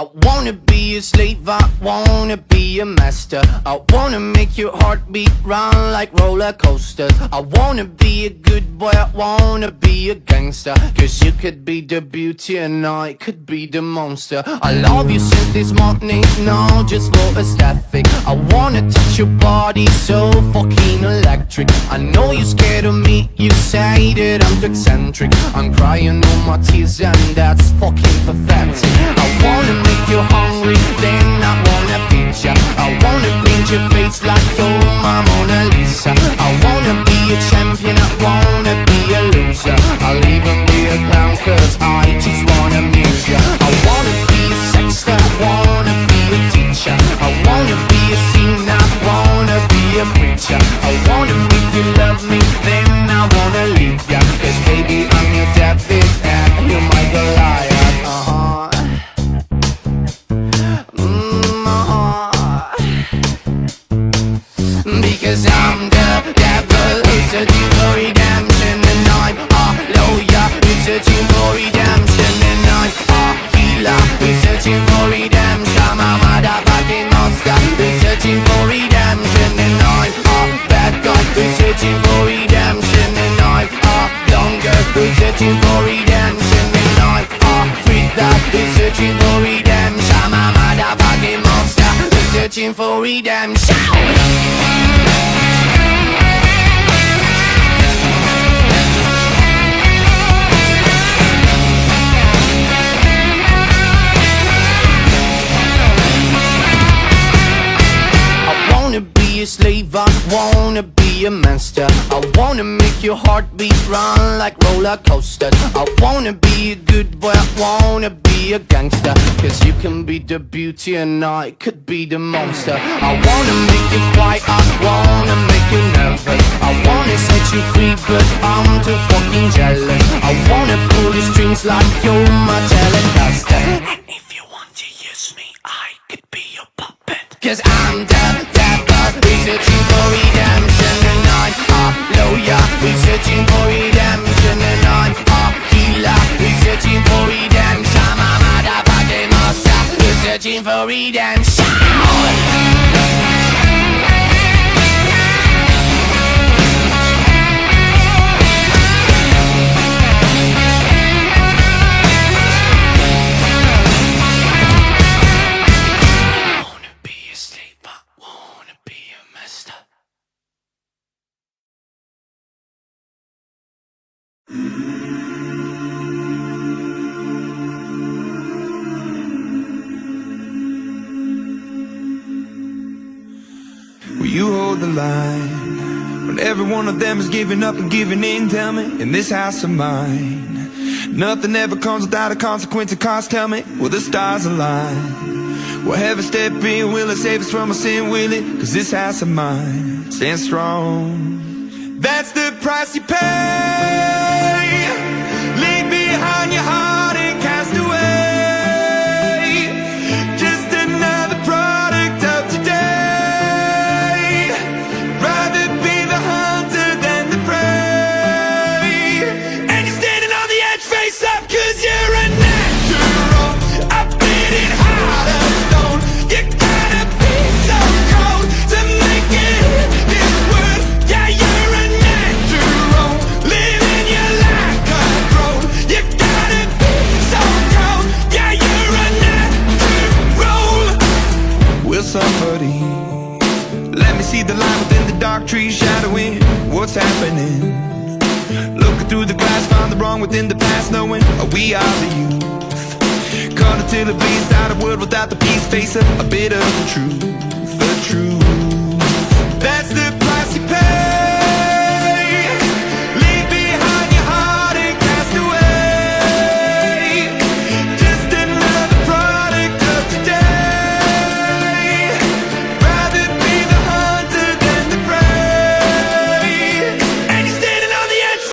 I wanna be a slave, I wanna be a master. I wanna make your heartbeat run like roller coasters. I wanna be a good boy, I wanna be a gangster. Cause you could be the beauty and I could be the monster. I love you since this morning, no, just for aesthetic. I wanna touch your body so fucking electric. I know you're scared of me, you say that I'm too eccentric. I'm crying all my tears and that's fucking pathetic. I wanna make you hungry, then I wanna feed ya. I wanna paint your face like you're my Mona Lisa. I wanna be a champion, I wanna be a loser. I'll even be a clown cause I just wanna meet ya. I wanna be a sexter, I wanna be a teacher. I wanna be a singer, I wanna be a preacher. I wanna make you love me, then I wanna leave ya. Cause baby I'm your David and you're my Goliath. Because I'm the devil who's searching for redemption. And I'm a lawyer who's searching for redemption. And I'm a healer who's searching for redemption. I'm a motherfucking monster who's searching for redemption. And I'm a bad guy who's searching for redemption. And I'm a blonde girl who's searching for redemption. And I'm a freak that who's searching for redemption. I'm a motherfucking monster who's searching for redemption. A slave, I wanna be a master. I wanna make your heartbeat run like roller coasters. I wanna be a good boy, I wanna be a gangster. Cause you can be the beauty and I could be the monster. I wanna make you quiet, I wanna make you nervous. I wanna set you free but I'm too fucking jealous. I wanna pull the strings like you're my Telecaster. And if you want to use me, I could be your puppet. Cause I'm the devil who's searching for redemption. And I'm a lawyer who's searching for redemption. And I'm a healer who's searching for redemption. I'm a motherfucking monster who's searching for redemption. Will you hold the line when every one of them is giving up and giving in? Tell me, in this house of mine, nothing ever comes without a consequence of cost. Tell me, will the stars align? Will heaven step in? Will it save us from our sin? Will it? Cause this house of mine stands strong. That's the price you pay. Leave behind your heart and cast away. Just another product of today. Rather be the hunter than the prey. And you're standing on the edge, face up, cause you're a natural. I've been in heart of stone. You gotta be so cold to make it in this world. Yeah, you're a natural. Living your life control. You gotta be so cold. Yeah, you're a natural. Will somebody let me see the line within the dark trees shadowing what's happening? Looking through the glass, find the wrong within the past, knowing we are the youth. Caught until it bleeds out a world without the peace, face a bit of the truth, the truth.